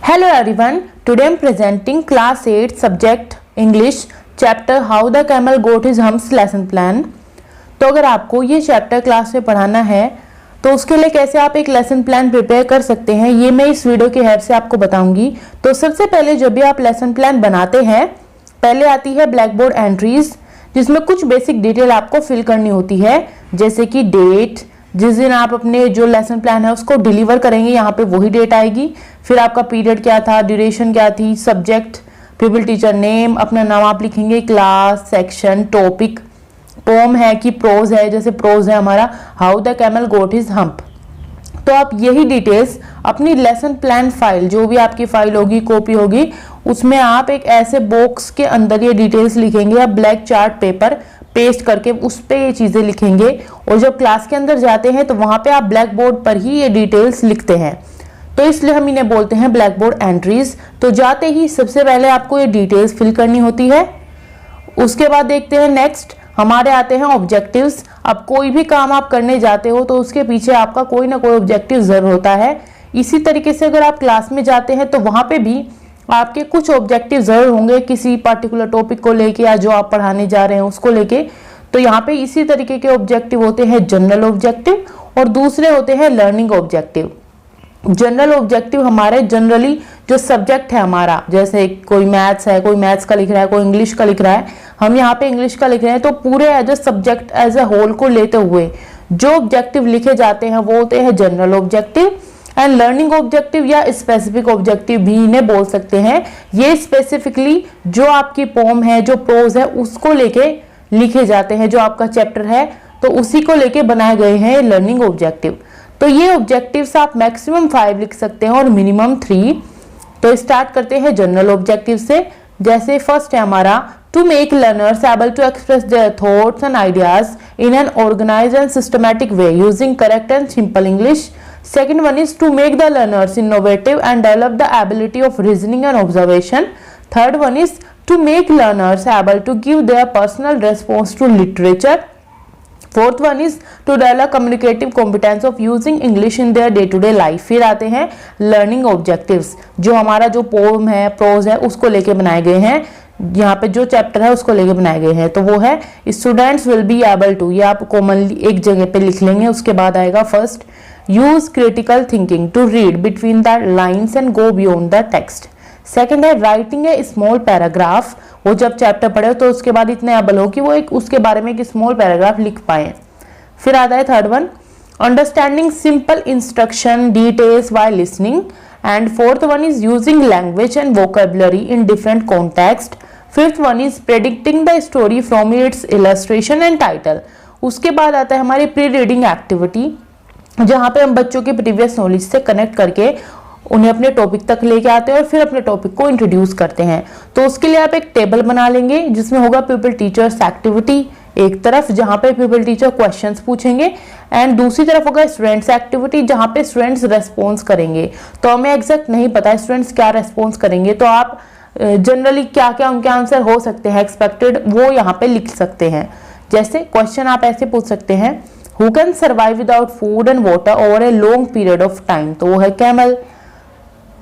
Hello everyone, today I am presenting class 8 subject English chapter How the Camel Got His Humps lesson plan। तो अगर आपको ये chapter class में पढ़ाना है तो उसके लिए कैसे आप एक लेसन प्लान प्रिपेयर कर सकते हैं ये मैं इस वीडियो की हेल्प से आपको बताऊंगी। तो सबसे पहले जब भी आप लेसन प्लान बनाते हैं पहले आती है ब्लैक बोर्ड एंट्रीज, जिसमें कुछ बेसिक डिटेल आपको फिल करनी होती है, जैसे कि डेट, जिस दिन आप अपने जो लेसन प्लान है उसको डिलीवर करेंगे यहाँ पे वही डेट आएगी। फिर आपका पीरियड क्या था, ड्यूरेशन क्या थी, सब्जेक्ट, प्यूपिल टीचर नेम, अपना नाम आप लिखेंगे, क्लास, सेक्शन, टॉपिक, पोम है कि प्रोज है, जैसे प्रोज है हमारा how the camel got his hump. तो आप यही डिटेल्स अपनी लेसन प्लान फाइल, जो भी आपकी फाइल होगी, कॉपी होगी, उसमें आप एक ऐसे बॉक्स के अंदर ये डिटेल्स लिखेंगे। आप ब्लैक चार्ट पेपर पेस्ट करके उस पे ये चीजें लिखेंगे और जब क्लास के अंदर जाते हैं तो वहां पे आप ब्लैक बोर्ड पर ही ये डिटेल्स लिखते हैं, तो इसलिए हम इन्हें बोलते हैं ब्लैक बोर्ड एंट्रीज। तो जाते ही सबसे पहले आपको ये डिटेल्स फिल करनी होती है। उसके बाद देखते हैं नेक्स्ट हमारे आते हैं ऑब्जेक्टिव्स। अब कोई भी काम आप करने जाते हो तो उसके पीछे आपका कोई ना कोई ऑब्जेक्टिव जरूर होता है। इसी तरीके से अगर आप क्लास में जाते हैं तो वहां पे भी आपके कुछ ऑब्जेक्टिव जरूर होंगे किसी पर्टिकुलर टॉपिक को लेके या जो आप पढ़ाने जा रहे हैं उसको लेके। तो यहाँ पे इसी तरीके के ऑब्जेक्टिव होते हैं जनरल ऑब्जेक्टिव और दूसरे होते हैं लर्निंग ऑब्जेक्टिव। जनरल ऑब्जेक्टिव हमारे जनरली जो सब्जेक्ट है हमारा, जैसे कोई मैथ्स है, कोई मैथ्स का लिख रहा है, कोई इंग्लिश का लिख रहा है, हम यहाँ पे इंग्लिश का लिख रहे हैं, तो पूरे as a subject as a whole को लेते हुए जो ऑब्जेक्टिव लिखे जाते हैं वो होते हैं general objective. And learning objective या स्पेसिफिक ऑब्जेक्टिव भी इन्हें बोल सकते हैं। ये स्पेसिफिकली जो आपकी पोम है, जो प्रोज है, उसको लेके लिखे जाते हैं, जो आपका चैप्टर है तो उसी को लेके बनाए गए हैं लर्निंग ऑब्जेक्टिव। तो ये ऑब्जेक्टिव्स आप मैक्सिमम 5 लिख सकते हैं और मिनिमम 3। तो स्टार्ट करते हैं जनरल ऑब्जेक्टिव से। जैसे फर्स्ट है हमारा to make learners able to express their thoughts and ideas in an organised and systematic way using correct and simple English. Second one is to make the learners innovative and develop the ability of reasoning and observation. Third one is to make learners able to give their personal response to literature. Fourth one is to develop communicative competence of using English in their day-to-day life. फिर आते हैं learning objectives, जो हमारा जो poem है, prose है, उसको लेके बनाए गए हैं। यहाँ पे जो चैप्टर है उसको लेके बनाए गए हैं, तो वो है students will be able to, ये आप कॉमनली एक जगह पे लिख लेंगे। उसके बाद आएगा first use critical thinking to read between the lines and go beyond the text. Second है राइटिंग ए स्मॉल पैराग्राफ, वो जब चैप्टर पढ़े तो उसके बाद इतने एबल हो कि वो एक उसके बारे में एक स्मॉल पैराग्राफ लिख पाए। फिर आता है third one understanding simple instruction details while listening. And fourth one is using language and vocabulary in different context. Fifth one is predicting the story from its illustration and title. उसके बाद आता है हमारी प्री रीडिंग एक्टिविटी, जहां पे हम बच्चों के प्रीवियस नॉलेज से कनेक्ट करके उन्हें अपने टॉपिक तक लेके आते हैं और फिर अपने टॉपिक को इंट्रोड्यूस करते हैं। तो उसके लिए आप एक टेबल बना लेंगे जिसमें होगा प्यूपिल टीचर्स एक्टिविटी एक तरफ, जहां पे प्यूपिल टीचर क्वेश्चंस पूछेंगे, एंड दूसरी तरफ होगा स्टूडेंट्स एक्टिविटी जहां पे स्टूडेंट्स रेस्पॉन्स करेंगे। तो हमें एग्जैक्ट नहीं पता स्टूडेंट्स क्या रेस्पॉन्स करेंगे, तो आप जनरली क्या क्या उनके आंसर हो सकते हैं एक्सपेक्टेड, वो यहाँ पे लिख सकते हैं। जैसे क्वेश्चन आप ऐसे पूछ सकते हैं Who can survive without food and water over a long period of time? तो वो है कैमल।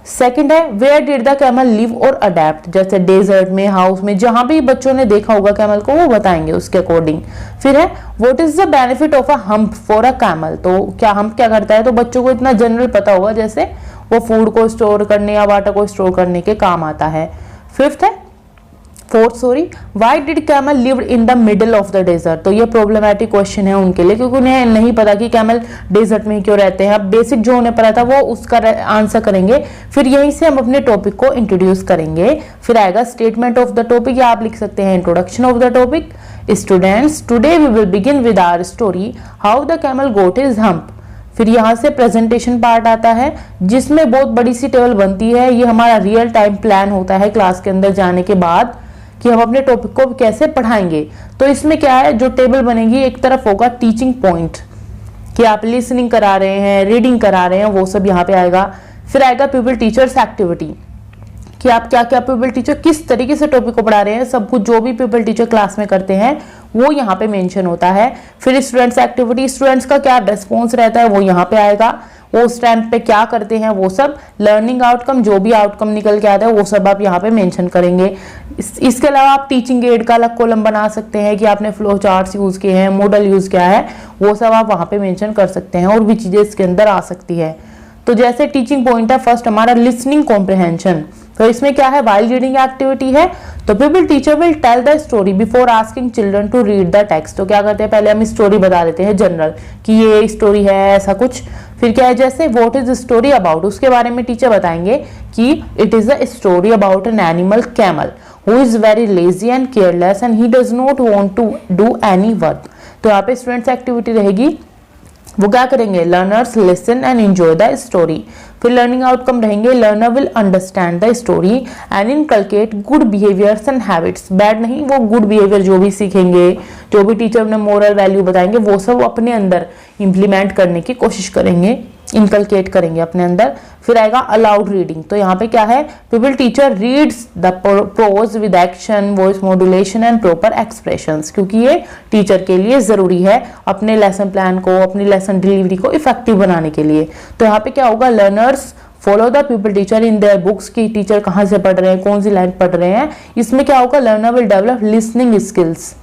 सेकंड है Where did the camel live or adapt? जैसे डेजर्ट में, हाउस में, जहां भी बच्चों ने देखा होगा कैमल को वो बताएंगे उसके अकॉर्डिंग। फिर है What is the benefit of a hump for a camel? तो क्या हम्प क्या करता है, तो बच्चों को इतना जनरल पता होगा, जैसे वो फूड को स्टोर करने या वाटर को स्टोर करने के काम आता है। Why did camel lived in the middle of the desert? तो ये प्रॉब्लमैटिक क्वेश्चन है उनके लिए, क्योंकि उन्हें नहीं पता कि कैमल डेजर्ट में क्यों रहते हैं। अब बेसिक जो उन्हें पता था वो उसका आंसर करेंगे, फिर यहीं से हम अपने टॉपिक को इंट्रोड्यूस करेंगे। फिर आएगा स्टेटमेंट ऑफ द टॉपिक, या आप लिख सकते हैं introduction of the topic. Students today we will begin with our story how the camel got his hump. फिर यहाँ से प्रेजेंटेशन पार्ट आता है जिसमें बहुत बड़ी सी टेबल बनती है। ये हमारा रियल टाइम प्लान होता है क्लास के अंदर जाने के बाद कि हम अपने टॉपिक को कैसे पढ़ाएंगे। तो इसमें क्या है, जो टेबल बनेगी एक तरफ होगा टीचिंग पॉइंट कि आप लिसनिंग करा रहे हैं, रीडिंग करा रहे हैं, वो सब यहाँ पे आएगा। फिर आएगा प्यूपिल टीचर्स एक्टिविटी, कि आप क्या क्या पीपल टीचर किस तरीके से टॉपिक को पढ़ा रहे हैं, सब कुछ जो भी पीपल टीचर क्लास में करते हैं वो यहाँ पे मेंशन होता है। फिर स्टूडेंट्स एक्टिविटी, स्टूडेंट्स का क्या रिस्पॉन्स रहता है वो यहाँ पे आएगा, वो उस टाइम पे क्या करते हैं वो सब, लर्निंग आउटकम, जो भी आउटकम निकल के आता है वो सब आप यहाँ पे मेंशन करेंगे। इसके अलावा आप टीचिंग एड का अलग कॉलम बना सकते हैं कि आपने फ्लो चार्ट्स यूज किए हैं, मॉडल यूज किया है, वो सब आप वहाँ पे मेंशन कर सकते हैं और भी चीजें इसके अंदर आ सकती है। तो जैसे टीचिंग पॉइंट है फर्स्ट हमारा लिसनिंग कॉम्प्रिहेंशन, तो इसमें क्या है, वाइल रीडिंग एक्टिविटी है। तो people teacher will tell the story before asking children to read the text. तो क्या करते हैं, पहले हम स्टोरी बता देते हैं जनरल कि ये स्टोरी है ऐसा कुछ। फिर क्या है, जैसे व्हाट इज स्टोरी अबाउट, उसके बारे में टीचर बताएंगे कि it is a story about an animal camel who is very lazy and careless and he does not want to do any work. तो यहाँ पे स्टूडेंट्स एक्टिविटी रहेगी, वो क्या करेंगे, learners listen and enjoy the story. फिर learning outcome रहेंगे, learner will understand the story and inculcate good behaviours and habits. Bad नहीं, वो गुड बिहेवियर जो भी सीखेंगे, जो भी टीचर ने मोरल वैल्यू बताएंगे वो सब अपने अंदर इंप्लीमेंट करने की कोशिश करेंगे, इनकलकेट करेंगे अपने अंदर। फिर आएगा अलाउड रीडिंग, तो यहाँ पे क्या है, people teacher reads the prose with action, voice modulation and proper expressions, क्योंकि ये टीचर के लिए जरूरी है अपने लेसन प्लान को, अपनी लेसन डिलीवरी को इफेक्टिव बनाने के लिए। तो यहाँ पे क्या होगा, learners follow the people teacher in their books, की टीचर कहाँ से पढ़ रहे हैं, कौन सी लाइन पढ़ रहे हैं। इसमें क्या होगा, learner will develop listening skills.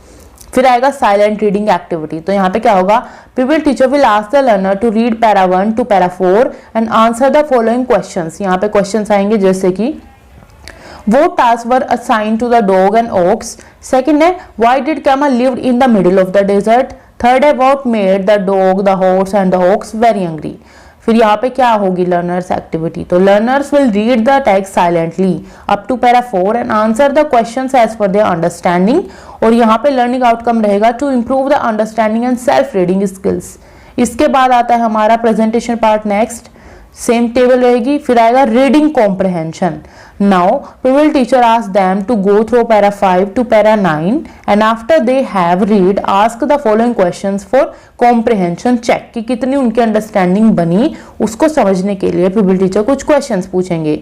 फिर आएगा साइलेंट रीडिंग एक्टिविटी, तो यहाँ पे क्या होगा, people teacher will ask the learner to read para 1 to para 4 and answer the following questions. यहाँ पे क्वेश्चंस आएंगे जैसे कि what tasks were assigned to the dog and ox, second है why did camel lived in the middle of the desert, third है what made the dog, the horse and the ox very hungry। फिर यहाँ पे क्या होगी learners activity, तो learners will read the text silently up to para 4 and answer the questions as per their understanding. और यहाँ पे लर्निंग आउटकम रहेगा to improve the understanding and self reading skills. इसके बाद आता है हमारा presentation part next, same table रहेगी। फिर आएगा reading comprehension. Now we will teacher ask them to go through para 5 to para 9 and after they have read ask the following questions for comprehension check, कि कितनी उनकी understanding बनी उसको समझने के लिए पीपल टीचर कुछ क्वेश्चंस पूछेंगे।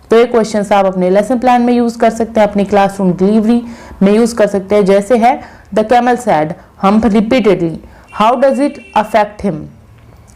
तो ये क्वेश्चंस आप अपने लेसन प्लान में यूज कर सकते हैं, अपनी क्लासरूम डिलीवरी में यूज कर सकते हैं। जैसे है the camel sad hump repeatedly, how does it affect him.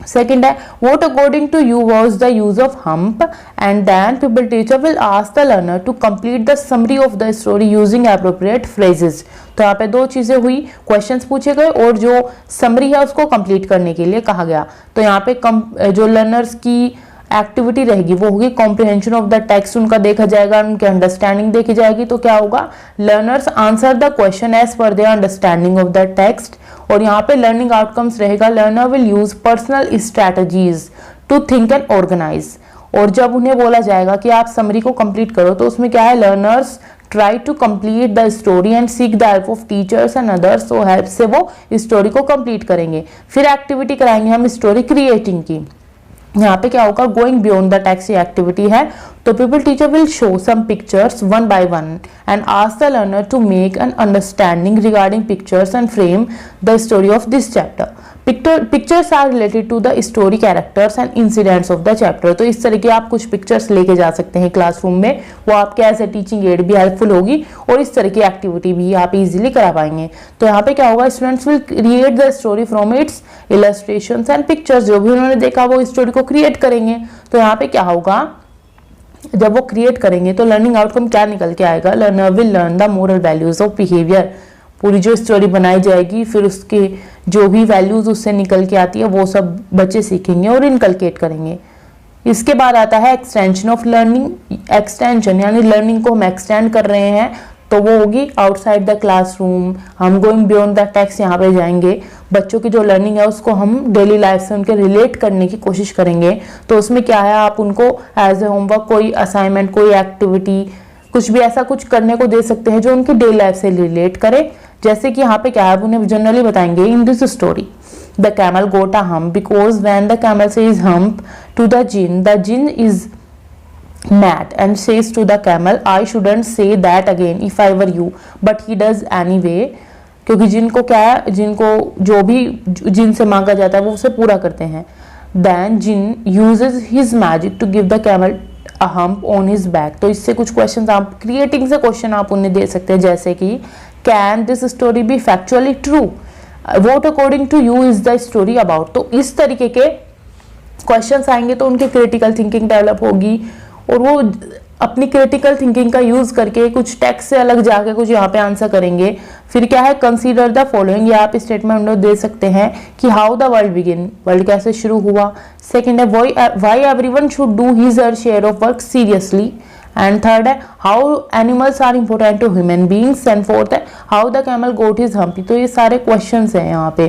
Second है what according to you was the use of hump, and then pupil teacher will ask the learner to complete the summary of the story using appropriate phrases। तो यहाँ पे दो चीजें हुई, questions पूछे गए और जो समरी है उसको कंप्लीट करने के लिए कहा गया। तो यहाँ पे जो लर्नर्स की एक्टिविटी रहेगी वो होगी कॉम्प्रिहेंशन ऑफ द टेक्स्ट, उनका देखा जाएगा, उनकी अंडरस्टैंडिंग देखी जाएगी। तो क्या होगा, learners answer the question as per their understanding of the text. और यहाँ पे लर्निंग आउटकम्स रहेगा, learner will use personal strategies to think and organise. और जब उन्हें बोला जाएगा कि आप समरी को कंप्लीट करो, तो उसमें क्या है, learners try to complete the story and seek the help of teachers and others, तो हेल्प से वो स्टोरी को कंप्लीट करेंगे। फिर एक्टिविटी कराएंगे हम स्टोरी क्रिएटिंग की। यहाँ पे क्या होगा, going beyond the text activity है। तो people teacher will show some pictures one by one and ask the learner to make an understanding regarding pictures and frame the story of this chapter. Pictures are related to the story characters and incidents of the chapter. तो इस तरह के आप कुछ pictures लेके जा सकते हैं क्लासरूम में, वो आपके एज ए टीचिंग एड भी हेल्पफुल होगी और इस तरह की एक्टिविटी भी आप इजीली करा पाएंगे। तो यहाँ पे क्या होगा, students will create the story from its illustrations and pictures, जो भी उन्होंने देखा वो स्टोरी को क्रिएट करेंगे। तो यहाँ पे क्या होगा, जब वो क्रिएट करेंगे तो लर्निंग आउटकम क्या निकल के आएगा, learner will learn the moral values of behaviour. पूरी जो स्टोरी बनाई जाएगी फिर उसके जो भी वैल्यूज उससे निकल के आती है वो सब बच्चे सीखेंगे और इनकलकेट करेंगे। इसके बाद आता है एक्सटेंशन ऑफ लर्निंग। एक्सटेंशन यानी लर्निंग को हम एक्सटेंड कर रहे हैं, तो वो होगी आउटसाइड द क्लासरूम, हम गोइंग बियॉन्ड द टेक्स्ट यहाँ पे जाएंगे। बच्चों की जो लर्निंग है उसको हम डेली लाइफ से उनके रिलेट करने की कोशिश करेंगे। तो उसमें क्या है, आप उनको एज ए होमवर्क कोई असाइनमेंट, कोई एक्टिविटी, कुछ भी ऐसा कुछ करने को दे सकते हैं जो उनकी डेली लाइफ से रिलेट करे। जैसे कि यहाँ पे क्या है, उन्हें जनरली बताएंगे in this story the camel got a hump because when the camel says hump to the djinn is mad and says to the camel, I shouldn't say that again if I were you, but he does anyway। क्योंकि जिनको क्या है, जिनको जो भी जिन से मांगा जाता है वो उसे पूरा करते हैं। Then djinn uses his magic to give the camel a hump on his back. तो इससे कुछ क्वेश्चन आप क्रिएटिंग से क्वेश्चन आप उन्हें दे सकते हैं, जैसे कि can this story be factually true, what according to you is the story about. तो इस तरीके के क्वेश्चंस आएंगे तो उनकी क्रिटिकल थिंकिंग डेवलप होगी और वो अपनी क्रिटिकल थिंकिंग का यूज करके कुछ टेक्स्ट से अलग जाके कुछ यहाँ पे आंसर करेंगे। फिर क्या है, कंसीडर द फॉलोइंग, ये आप स्टेटमेंट दे सकते हैं कि how the world begin, world कैसे शुरू हुआ। सेकंड है why everyone should do his her share of work seriously. And third है how animals are important to human beings. And fourth है how the camel got his hump. तो ये सारे questions हैं यहाँ पे।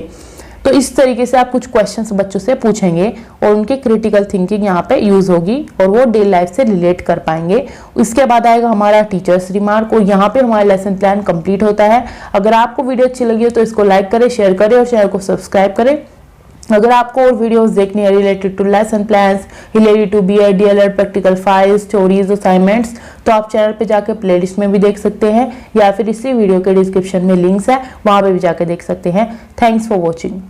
तो इस तरीके से आप कुछ क्वेश्चंस बच्चों से पूछेंगे और उनकी क्रिटिकल थिंकिंग यहाँ पे यूज होगी और वो डेली लाइफ से रिलेट कर पाएंगे। इसके बाद आएगा हमारा टीचर्स रिमार्क और यहाँ पे हमारा लेसन प्लान कंप्लीट होता है। अगर आपको वीडियो अच्छी लगी हो तो इसको लाइक करें, शेयर करें और चैनल को सब्सक्राइब करें। अगर आपको और वीडियोस देखनी है related to lesson plans, related to BEd, DElEd, practical files, stories, assignments, तो आप चैनल पे जाके प्लेलिस्ट में भी देख सकते हैं या फिर इसी वीडियो के डिस्क्रिप्शन में लिंक्स है, वहां पे भी जाके देख सकते हैं। Thanks for watching.